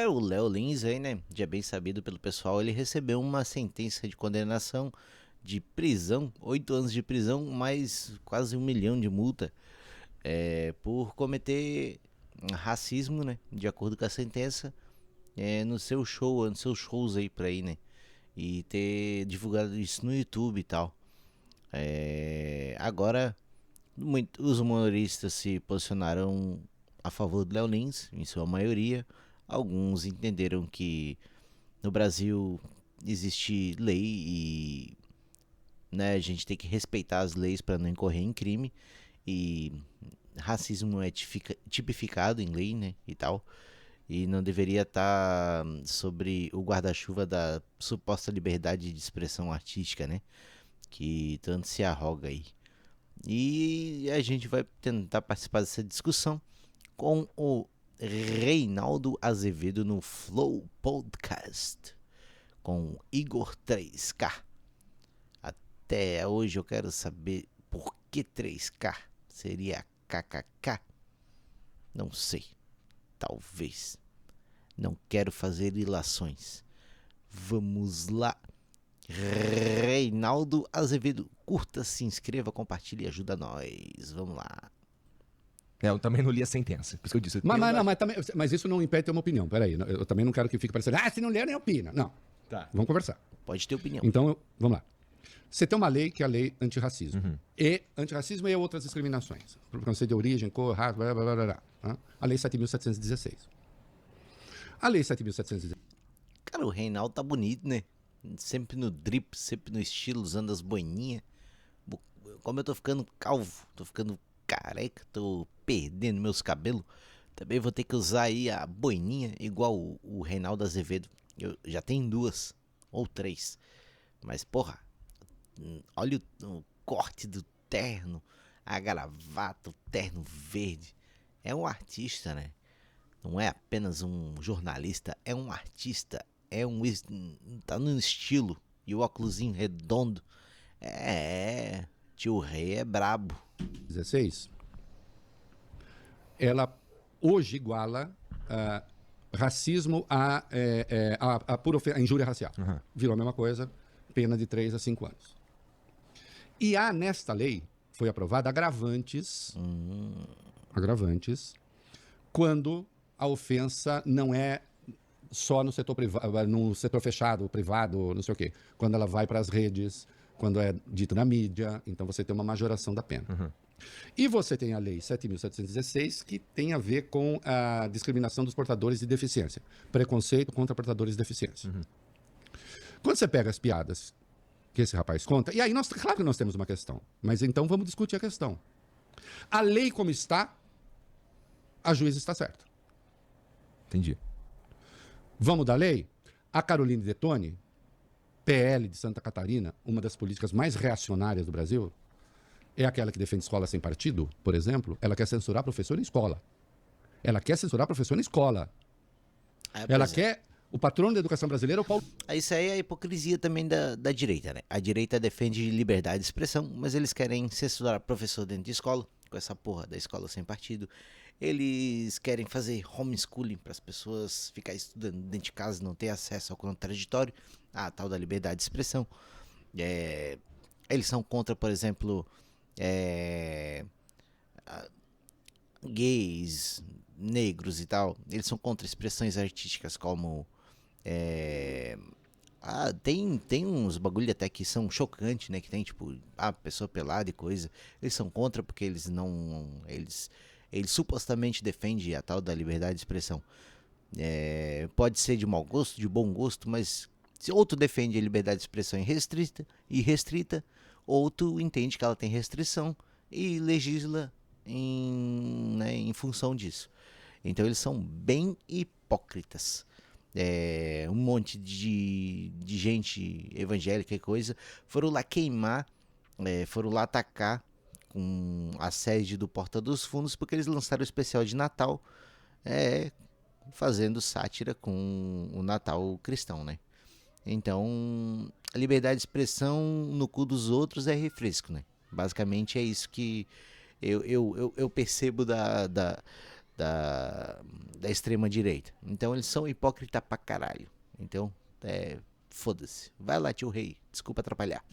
O Léo Lins aí, né, já bem sabido pelo pessoal, ele recebeu uma sentença de condenação de prisão, 8 anos de prisão, mais quase 1 milhão de multa, por cometer racismo, né, de acordo com a sentença, no seu show, nos seus shows aí por aí, né, e ter divulgado isso no YouTube e tal. Agora, os humoristas se posicionaram a favor do Léo Lins, em sua maioria. Alguns entenderam que no Brasil existe lei e, né, a gente tem que respeitar as leis para não incorrer em crime, e racismo é tipificado em lei, né, e tal, e não deveria estar sobre o guarda-chuva da suposta liberdade de expressão artística, né, que tanto se arroga aí. E a gente vai tentar participar dessa discussão com o Reinaldo Azevedo no Flow Podcast, com Igor 3K. Até hoje eu quero saber por que 3K seria KKK. Não sei. Talvez. Não quero fazer ilações. Vamos lá. Reinaldo Azevedo, curta, se inscreva, compartilhe e ajuda nós. Vamos lá. Eu também não li a sentença, por isso que eu disse. Mas isso não impede ter uma opinião. Peraí, eu também não quero que fique parecendo, se não ler, nem opina. Não. Tá. Vamos conversar. Pode ter opinião. Então, vamos lá. Você tem uma lei que é a lei antirracismo. E antirracismo e outras discriminações. Preconceito de origem, cor, raça, blá, blá, blá, blá, blá. A lei 7.716. A lei 7.716. Cara, o Reinaldo tá bonito, né? Sempre no drip, sempre no estilo, usando as boininhas. Como eu tô ficando calvo, tô ficando careca, tô perdendo meus cabelos, também vou ter que usar aí a boininha, igual o Reinaldo Azevedo. Eu já tenho 2 ou 3. Mas, porra, olha o corte do terno, a gravata, o terno verde. É um artista, né? Não é apenas um jornalista, é um artista. Tá no estilo. E o óculosinho redondo. Tio Rei é brabo. 16. Ela hoje iguala racismo a injúria racial. Virou a mesma coisa, pena de 3 a 5 anos. E há nesta lei, foi aprovada agravantes, quando a ofensa não é só no setor privado, no setor fechado, privado, não sei o quê. Quando ela vai para as redes, quando é dito na mídia, então você tem uma majoração da pena. E você tem a lei 7.716, que tem a ver com a discriminação dos portadores de deficiência. Preconceito contra portadores de deficiência. Quando você pega as piadas que esse rapaz conta, e aí, claro que nós temos uma questão, mas então vamos discutir a questão. A lei como está, a juíza está certa. Entendi. Vamos da lei? A Caroline Detoni, PL de Santa Catarina, uma das políticas mais reacionárias do Brasil, é aquela que defende escola sem partido, por exemplo. Ela quer censurar professor em escola. Ela quer o patrono da educação brasileira, o Paulo. Isso aí é a hipocrisia também da direita, né? A direita defende liberdade de expressão, mas eles querem censurar professor dentro de escola, com essa porra da escola sem partido. Eles querem fazer homeschooling para as pessoas ficar estudando dentro de casa e não ter acesso ao contraditório, a tal da liberdade de expressão. Eles são contra, por exemplo, gays, negros e tal. Eles são contra expressões artísticas como tem uns bagulho até que são chocantes, né? Que tem tipo, pessoa pelada e coisa. Eles são contra porque eles não. Eles supostamente defendem a tal da liberdade de expressão. Pode ser de mau gosto, de bom gosto, mas se outro defende a liberdade de expressão irrestrita, outro entende que ela tem restrição e legisla em função disso. Então eles são bem hipócritas. Um monte de gente evangélica e coisa foram lá queimar, foram lá atacar com a sede do Porta dos Fundos, porque eles lançaram o especial de Natal, fazendo sátira com o Natal cristão, né? Então, a liberdade de expressão no cu dos outros é refresco, né? Basicamente é isso que eu percebo da extrema direita. Então eles são hipócritas pra caralho. Então, foda-se. Vai lá, tio Rei. Desculpa atrapalhar.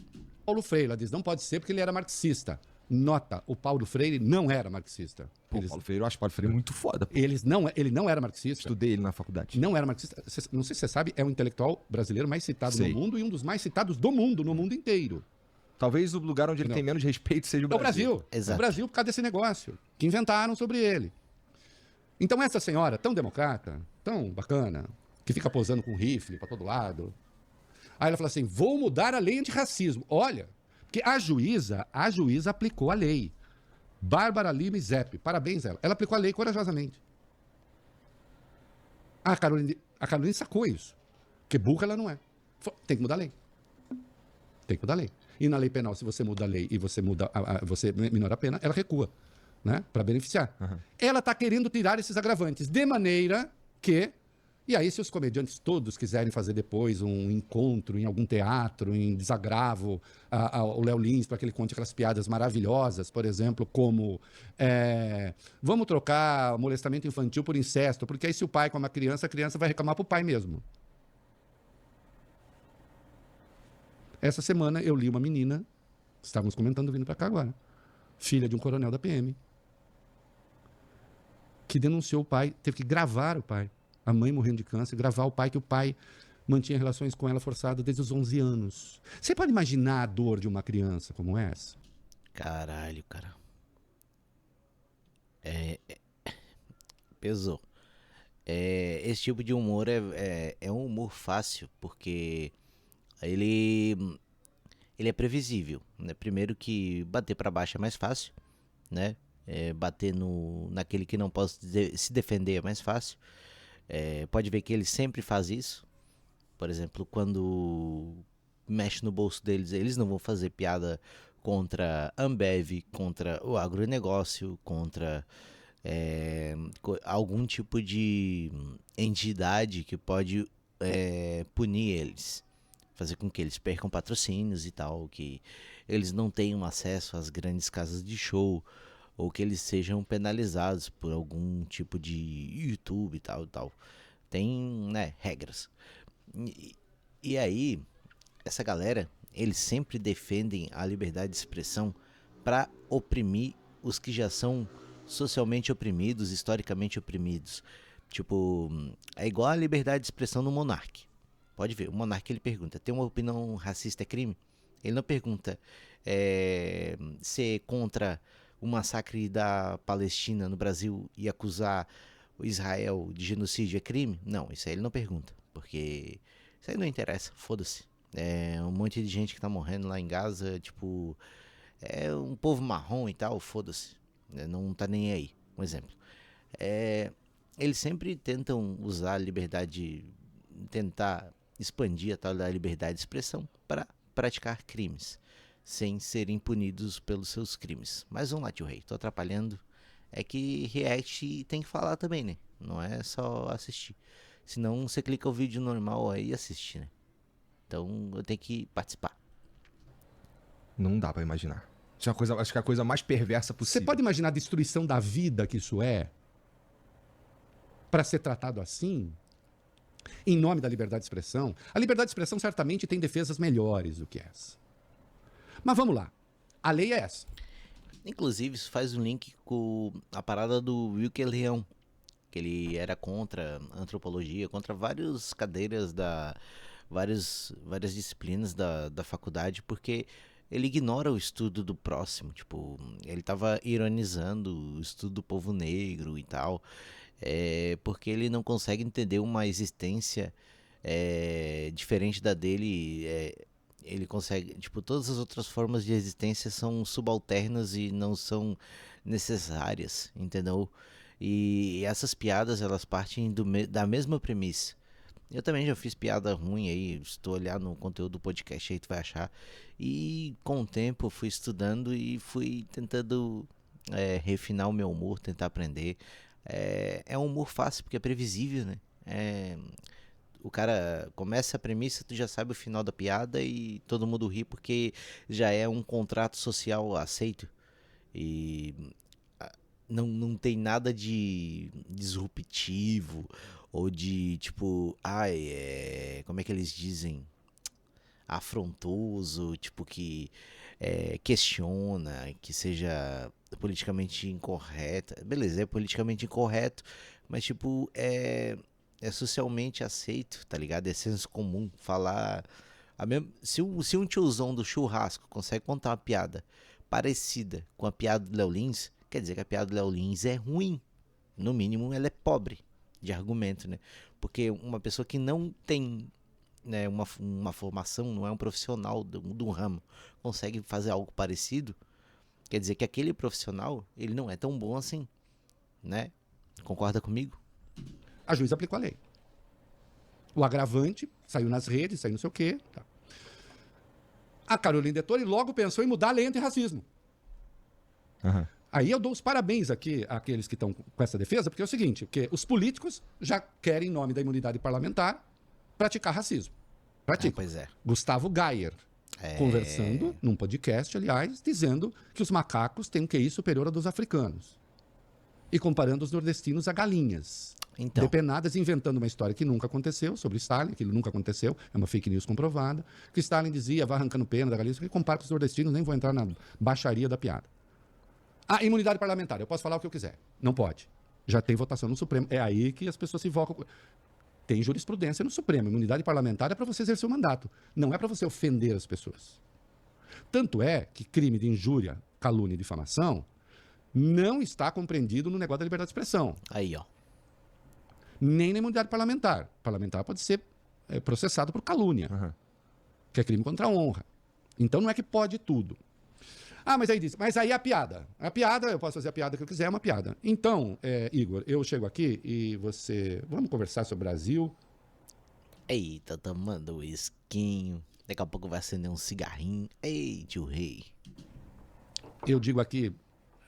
Paulo Freire, ela diz, não pode ser porque ele era marxista. Nota, o Paulo Freire não era marxista. Pô, Paulo Freire, eu acho o Paulo Freire muito foda. Pô. Ele não era marxista. Estudei ele na faculdade. Não era marxista. Não sei se você sabe, é o intelectual brasileiro mais citado Sei. no mundo e um dos mais citados do mundo, no mundo inteiro. Talvez o lugar onde ele Não. tem menos respeito seja o É o Brasil. Brasil. Exato. O Brasil por causa desse negócio que inventaram sobre ele. Então essa senhora, tão democrata, tão bacana, que fica posando com rifle pra todo lado. Aí ela fala assim, vou mudar a lei antirracismo. Olha, porque a juíza aplicou a lei. Bárbara Lima Zepp, parabéns ela. Ela aplicou a lei corajosamente. A Caroline sacou isso. Porque burra ela não é. Tem que mudar a lei. Tem que mudar a lei. E na lei penal, se você muda a lei e você você minora a pena, ela recua, né? Para beneficiar. Ela está querendo tirar esses agravantes de maneira que... E aí, se os comediantes todos quiserem fazer depois um encontro em algum teatro, em desagravo, o Léo Lins, para que ele conte aquelas piadas maravilhosas, por exemplo, como vamos trocar molestamento infantil por incesto, porque aí se o pai come a criança vai reclamar para o pai mesmo. Essa semana eu li uma menina, estávamos comentando vindo para cá agora, filha de um coronel da PM, que denunciou o pai, teve que gravar o pai. A mãe morrendo de câncer, gravar o pai, que o pai mantinha relações com ela forçadas desde os 11 anos. Você pode imaginar a dor de uma criança como essa? Caralho, cara. Pesou. Esse tipo de humor é um humor fácil, porque ele é previsível, né? Primeiro que bater pra baixo é mais fácil, né? Bater naquele que não pode se defender é mais fácil. Pode ver que ele sempre faz isso. Por exemplo, quando mexe no bolso deles, eles não vão fazer piada contra a Ambev, contra o agronegócio, contra algum tipo de entidade que pode punir eles, fazer com que eles percam patrocínios e tal, que eles não tenham acesso às grandes casas de show, ou que eles sejam penalizados por algum tipo de YouTube e tal. Tem, né, regras. E aí, essa galera, eles sempre defendem a liberdade de expressão para oprimir os que já são socialmente oprimidos, historicamente oprimidos. Tipo, é igual a liberdade de expressão no Monark. Pode ver, o Monark ele pergunta, tem uma opinião racista é crime? Ele não pergunta se é contra o massacre da Palestina no Brasil e acusar o Israel de genocídio é crime? Não, isso aí ele não pergunta, porque isso aí não interessa, foda-se. Um monte de gente que tá morrendo lá em Gaza, tipo, um povo marrom e tal, foda-se, não tá nem aí, um exemplo. Eles sempre tentam usar a liberdade, tentar expandir a tal da liberdade de expressão para praticar crimes, sem serem punidos pelos seus crimes. Mas vamos lá, tio Rei, tô atrapalhando. É que react tem que falar também, né? Não é só assistir. Senão você clica o vídeo normal aí e assiste, né? Então eu tenho que participar. Não dá pra imaginar. Isso é uma coisa, acho que é a coisa mais perversa Você possível. pode imaginar a destruição da vida que isso é? Para ser tratado assim? Em nome da liberdade de expressão? A liberdade de expressão certamente tem defesas melhores do que essa. Mas vamos lá. A lei é essa. Inclusive, isso faz um link com a parada do Wilker Leão, que ele era contra antropologia, contra várias cadeiras várias disciplinas da faculdade, porque ele ignora o estudo do próximo. Tipo, ele tava ironizando o estudo do povo negro e tal, porque ele não consegue entender uma existência diferente da dele. Ele consegue, tipo, todas as outras formas de existência são subalternas e não são necessárias, entendeu? E essas piadas, elas partem da mesma premissa. Eu também já fiz piada ruim aí, se tu olhar no conteúdo do podcast aí tu vai achar. E com o tempo eu fui estudando e fui tentando refinar o meu humor, tentar aprender. É um humor fácil porque é previsível, né? O cara começa a premissa, tu já sabe o final da piada e todo mundo ri porque já é um contrato social aceito. E não tem nada de disruptivo ou de tipo, como é que eles dizem? Afrontoso, tipo que questiona, que seja politicamente incorreta. Beleza, é politicamente incorreto, mas tipo, é socialmente aceito, tá ligado? É senso comum falar. Se um tiozão do churrasco consegue contar uma piada parecida com a piada do Léo Lins, quer dizer que a piada do Léo Lins é ruim. No mínimo, ela é pobre de argumento, né? Porque uma pessoa que não tem, né, uma formação, não é um profissional do ramo, consegue fazer algo parecido, quer dizer que aquele profissional, ele não é tão bom assim, né? Concorda comigo? A juíza aplicou a lei. O agravante saiu nas redes, saiu não sei o quê. Tá. A Carolina Detoni logo pensou em mudar a lei antirracismo. Aham. Aí eu dou os parabéns aqui àqueles que estão com essa defesa, porque é o seguinte, porque os políticos já querem, em nome da imunidade parlamentar, praticar racismo. Praticam. Pois é. Gustavo Gayer, conversando num podcast, aliás, dizendo que os macacos têm um QI superior ao dos africanos. E comparando os nordestinos a galinhas. Então, Depenadas, inventando uma história que nunca aconteceu sobre Stalin, aquilo nunca aconteceu, é uma fake news comprovada, que Stalin dizia, vai arrancando pena da galinha, que compara com os nordestinos, nem vou entrar na baixaria da piada. A imunidade parlamentar, eu posso falar o que eu quiser. Não pode. Já tem votação no Supremo. É aí que as pessoas se invocam. Tem jurisprudência no Supremo. Imunidade parlamentar é para você exercer o mandato. Não é para você ofender as pessoas. Tanto é que crime de injúria, calúnia e difamação não está compreendido no negócio da liberdade de expressão. aí, ó. Nem na imunidade parlamentar. Parlamentar pode ser processado por calúnia, Aham. que é crime contra a honra. Então não é que pode tudo. Ah, mas aí diz, mas aí a piada. A piada, eu posso fazer a piada que eu quiser, é uma piada. Então, Igor, eu chego aqui e você... Vamos conversar sobre o Brasil. Eita, tomando um esquinho. Daqui a pouco vai acender um cigarrinho. Ei, tio rei. Eu digo aqui,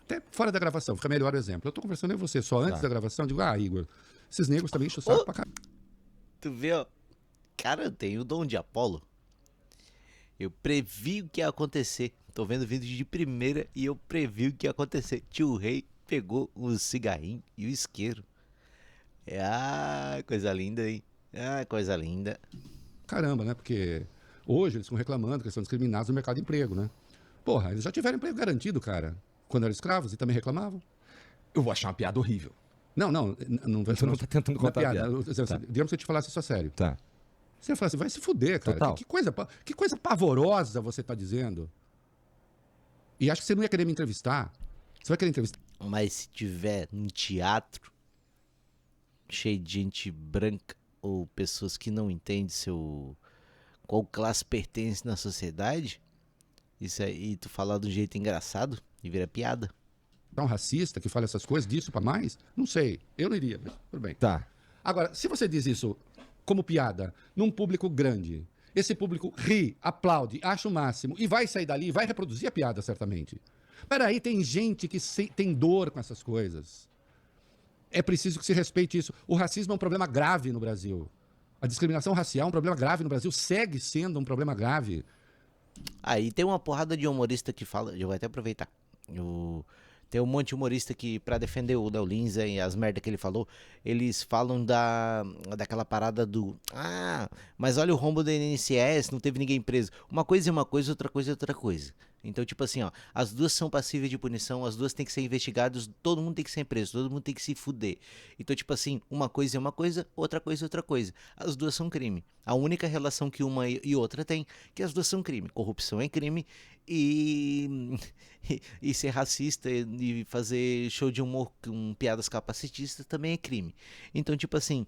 até fora da gravação, fica melhor o exemplo. Eu tô conversando com você só antes Tá. da gravação, eu digo, Igor, esses negros também enchem o saco pra caralho. Tu vê, ó. Cara, eu tenho o dom de Apolo. Eu previ o que ia acontecer. Tô vendo vídeo de primeira e eu previ o que ia acontecer. Tio Rei pegou o cigarrinho e o isqueiro. Coisa linda, hein? Coisa linda. Caramba, né? Porque hoje eles estão reclamando que eles são discriminados no mercado de emprego, né? Porra, eles já tiveram emprego garantido, cara. Quando eram escravos e também reclamavam. Eu vou achar uma piada horrível. Não vai Você não tá tentando não é contar a piada. Tá. Digamos que eu te falasse isso a sério. Tá. Você ia falar assim, vai se fuder, cara. Total. Que coisa pavorosa você tá dizendo. E acho que você não ia querer me entrevistar. Você vai querer entrevistar. Mas se tiver um teatro cheio de gente branca ou pessoas que não entendem qual classe pertence na sociedade, isso aí tu falar de um jeito engraçado e vira piada. Um racista que fala essas coisas, disso pra mais? Não sei. Eu não iria, mas tudo bem. Tá. Agora, se você diz isso como piada, num público grande, esse público ri, aplaude, acha o máximo e vai sair dali e vai reproduzir a piada, certamente. Peraí, tem gente que tem dor com essas coisas. É preciso que se respeite isso. O racismo é um problema grave no Brasil. A discriminação racial é um problema grave no Brasil, segue sendo um problema grave. Aí tem uma porrada de humorista que fala, eu vou até aproveitar. Tem um monte de humorista que, pra defender o Léo Lins e as merdas que ele falou, eles falam daquela parada do... mas olha o rombo da INSS, não teve ninguém preso. Uma coisa é uma coisa, outra coisa é outra coisa. Então, tipo assim, ó, as duas são passíveis de punição, as duas têm que ser investigadas, todo mundo tem que ser preso, todo mundo tem que se fuder. Então, tipo assim, uma coisa é uma coisa, outra coisa é outra coisa. As duas são crime. A única relação que uma e outra tem, que as duas são crime. Corrupção é crime e ser racista e fazer show de humor com piadas capacitistas também é crime. Então, tipo assim,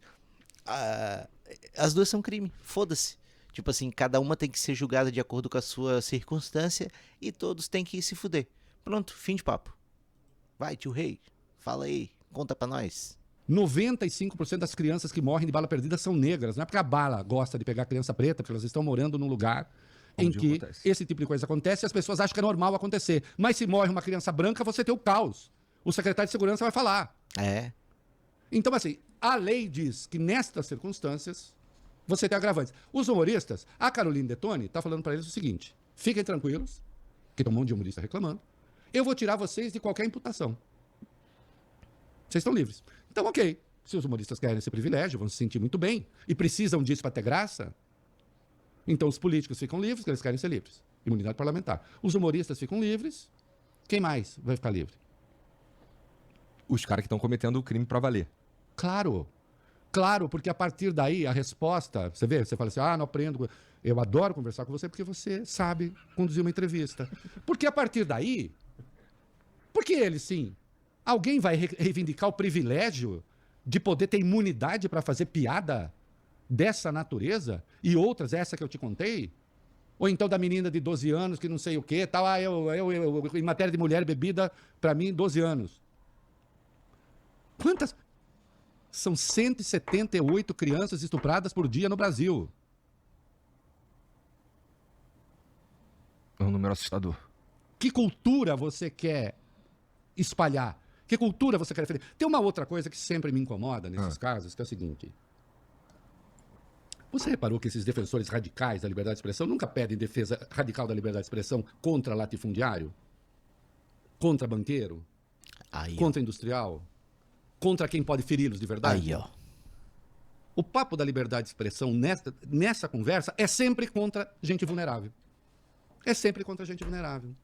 as duas são crime, foda-se. Tipo assim, cada uma tem que ser julgada de acordo com a sua circunstância e todos têm que se fuder. Pronto, fim de papo. Vai, tio Rei, fala aí, conta pra nós. 95% das crianças que morrem de bala perdida são negras. Não é porque a bala gosta de pegar a criança preta, porque elas estão morando num lugar em Onde que acontece. esse tipo de coisa acontece e as pessoas acham que é normal acontecer. Mas se morre uma criança branca, você tem o caos. O secretário de segurança vai falar. Então, assim, a lei diz que nestas circunstâncias você tem agravantes. Os humoristas, a Carolina Detoni está falando para eles o seguinte: fiquem tranquilos, que tem um monte de humorista reclamando, eu vou tirar vocês de qualquer imputação. Vocês estão livres. Então, ok. Se os humoristas querem esse privilégio, vão se sentir muito bem e precisam disso para ter graça, então os políticos ficam livres, porque eles querem ser livres. Imunidade parlamentar. Os humoristas ficam livres. Quem mais vai ficar livre? Os caras que estão cometendo o crime pra valer. Claro. Claro, porque a partir daí a resposta... Você vê, você fala assim, não aprendo... Eu adoro conversar com você porque você sabe conduzir uma entrevista. Porque a partir daí... Porque ele, sim... Alguém vai reivindicar o privilégio de poder ter imunidade para fazer piada dessa natureza e outras, essa que eu te contei? Ou então da menina de 12 anos que não sei o quê, tal, em matéria de mulher e bebida, para mim, 12 anos. Quantas? São 178 crianças estupradas por dia no Brasil. É um número assustador. Que cultura você quer espalhar? Que cultura você quer defender? Tem uma outra coisa que sempre me incomoda nesses casos, que é o seguinte. Você reparou que esses defensores radicais da liberdade de expressão nunca pedem defesa radical da liberdade de expressão contra latifundiário? Contra banqueiro? Aí, Contra industrial? Contra quem pode feri-los de verdade? aí, ó. O papo da liberdade de expressão nessa conversa é sempre contra gente vulnerável. É sempre contra gente vulnerável.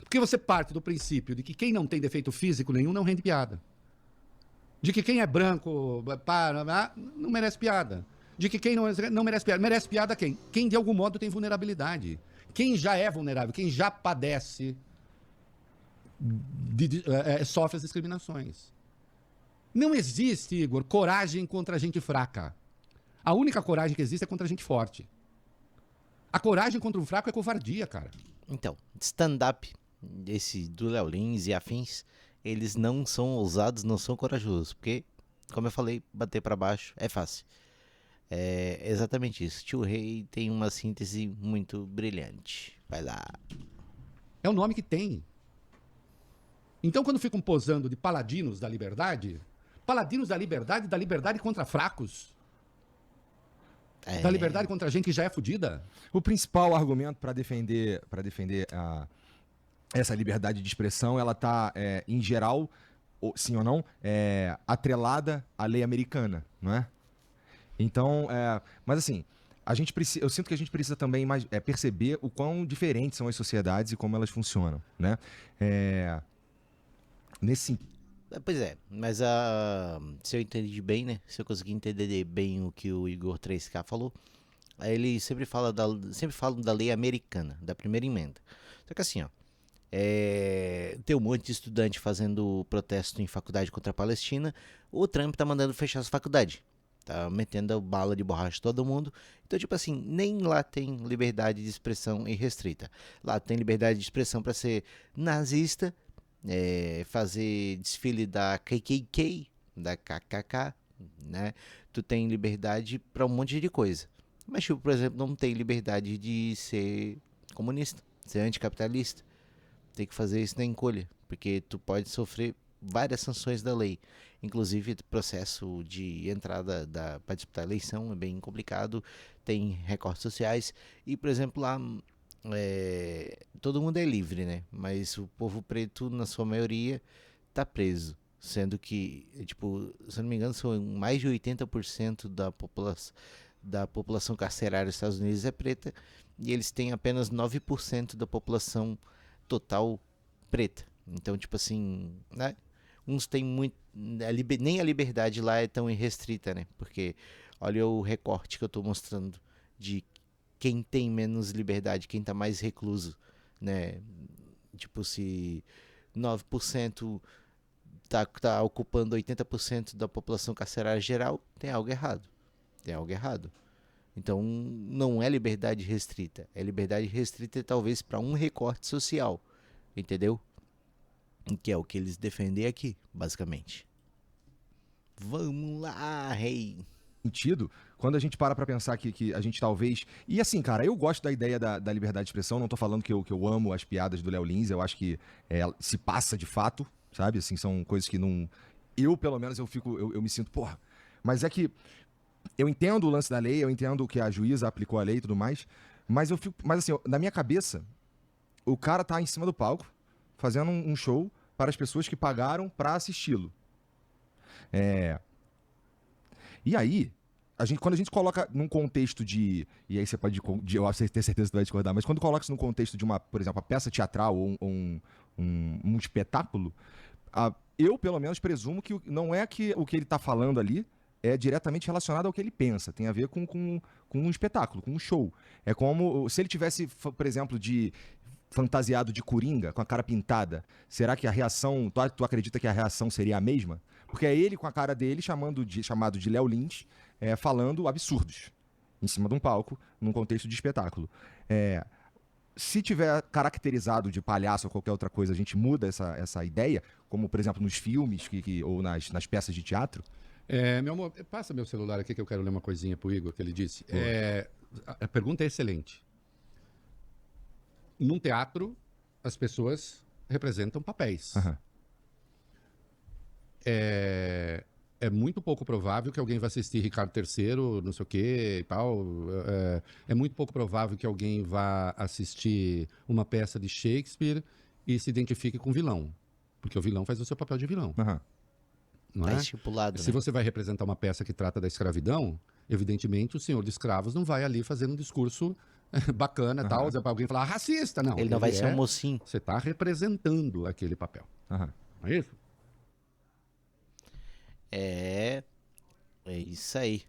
Porque você parte do princípio de que quem não tem defeito físico nenhum não rende piada. De que quem é branco não merece piada. De que quem não merece piada. Merece piada quem? Quem de algum modo tem vulnerabilidade. Quem já é vulnerável, quem já padece, sofre as discriminações. Não existe, Igor, coragem contra gente fraca. A única coragem que existe é contra gente forte. A coragem contra um fraco é covardia, cara. Então, stand-up, esse do Léo Lins e afins, eles não são ousados, não são corajosos. Porque, como eu falei, bater pra baixo é fácil. É exatamente isso. Tio Rei tem uma síntese muito brilhante. Vai lá. É o nome que tem. Então, quando ficam posando de paladinos da liberdade da liberdade contra fracos, da liberdade contra gente que já é fodida. O principal argumento para defender essa liberdade de expressão, ela tá, em geral, sim ou não, atrelada à lei americana, não é? Então, mas assim, eu sinto que a gente precisa também perceber o quão diferentes são as sociedades e como elas funcionam, né? Nesse Pois é, mas se eu entendi bem, né? Se eu conseguir entender bem o que o Igor 3K falou, aí ele sempre fala da lei americana, da primeira emenda. Só que assim, ó, tem um monte de estudante fazendo protesto em faculdade contra a Palestina, o Trump tá mandando fechar as faculdades. Tá metendo bala de borracha em todo mundo. Então, tipo assim, nem lá tem liberdade de expressão irrestrita. Lá tem liberdade de expressão para ser nazista, fazer desfile da KKK, da KKK, né? Tu tem liberdade para um monte de coisa. Mas, tipo, por exemplo, não tem liberdade de ser comunista, ser anticapitalista. Tem que fazer isso na encolha, porque tu pode sofrer várias sanções da lei. Inclusive, o processo de entrada para disputar a eleição é bem complicado, tem recortes sociais. E, por exemplo, lá todo mundo é livre, né? Mas o povo preto, na sua maioria, tá preso. Sendo que, tipo, se eu não me engano, são mais de 80% da população carcerária dos Estados Unidos é preta, e eles têm apenas 9% da população total preta. Então, tipo assim, né? Uns têm muito... nem a liberdade lá é tão irrestrita, né? Porque olha o recorte que eu tô mostrando de quem tem menos liberdade, quem tá mais recluso, né? Tipo, se 9% tá ocupando 80% da população carcerária geral, tem algo errado. Tem algo errado. Então, não é liberdade restrita. É liberdade restrita talvez para um recorte social. Entendeu? Que é o que eles defendem aqui, basicamente. Vamos lá, rei. Sentido, quando a gente para pra pensar que a gente talvez... E assim, cara, eu gosto da ideia da liberdade de expressão, não tô falando que eu amo as piadas do Léo Lins, eu acho que se passa de fato, sabe? Assim, são coisas que não... Eu, pelo menos, eu me sinto, porra... Mas é que eu entendo o lance da lei, eu entendo que a juíza aplicou a lei e tudo mais, mas assim, na minha cabeça, o cara tá em cima do palco, fazendo um show para as pessoas que pagaram pra assisti-lo. E aí, quando a gente coloca num contexto de. E aí você pode. Eu acho que você tem certeza que você vai discordar, mas quando coloca isso num contexto de por exemplo, uma peça teatral ou um espetáculo, eu, pelo menos, presumo que não é que o que ele está falando ali é diretamente relacionado ao que ele pensa. Tem a ver com um espetáculo, com um show. É como se ele tivesse, por exemplo, fantasiado de Coringa, com a cara pintada. Será que a reação... Tu acredita que a reação seria a mesma? Porque é ele com a cara dele, chamado de Léo Lins, falando absurdos em cima de um palco, num contexto de espetáculo. Se tiver caracterizado de palhaço ou qualquer outra coisa, a gente muda essa ideia, como, por exemplo, nos filmes ou nas peças de teatro. Meu amor, passa meu celular aqui que eu quero ler uma coisinha pro Igor que ele disse. A pergunta é excelente. Num teatro, as pessoas representam papéis. Aham. É muito pouco provável que alguém vá assistir Ricardo III, não sei o quê e tal. É muito pouco provável que alguém vá assistir uma peça de Shakespeare e se identifique com o vilão. Porque o vilão faz o seu papel de vilão. Aham. Não Tá é? estipulado, Se né? você vai representar uma peça que trata da escravidão, evidentemente o senhor de escravos não vai ali fazendo um discurso bacana e tal, para alguém falar racista, não. Ele não vai ser um mocinho. Você está representando aquele papel. Aham. Não é isso? É isso aí.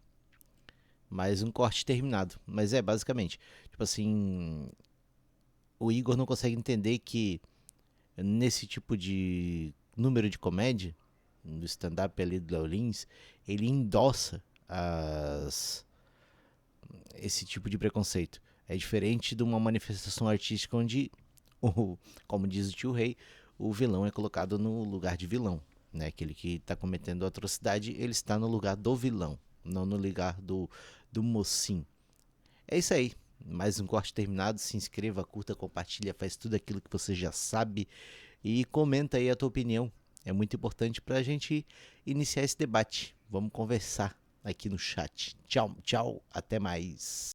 Mais um corte terminado. Mas basicamente, tipo assim, o Igor não consegue entender que nesse tipo de número de comédia, no stand-up ali do Léo Lins, ele endossa esse tipo de preconceito. É diferente de uma manifestação artística onde, como diz o tio Rei, o vilão é colocado no lugar de vilão. Né? Aquele que está cometendo atrocidade, ele está no lugar do vilão, não no lugar do mocinho. É isso aí. Mais um corte terminado. Se inscreva, curta, compartilha, faz tudo aquilo que você já sabe e comenta aí a tua opinião. É muito importante para a gente iniciar esse debate. Vamos conversar aqui no chat. Tchau, tchau, até mais.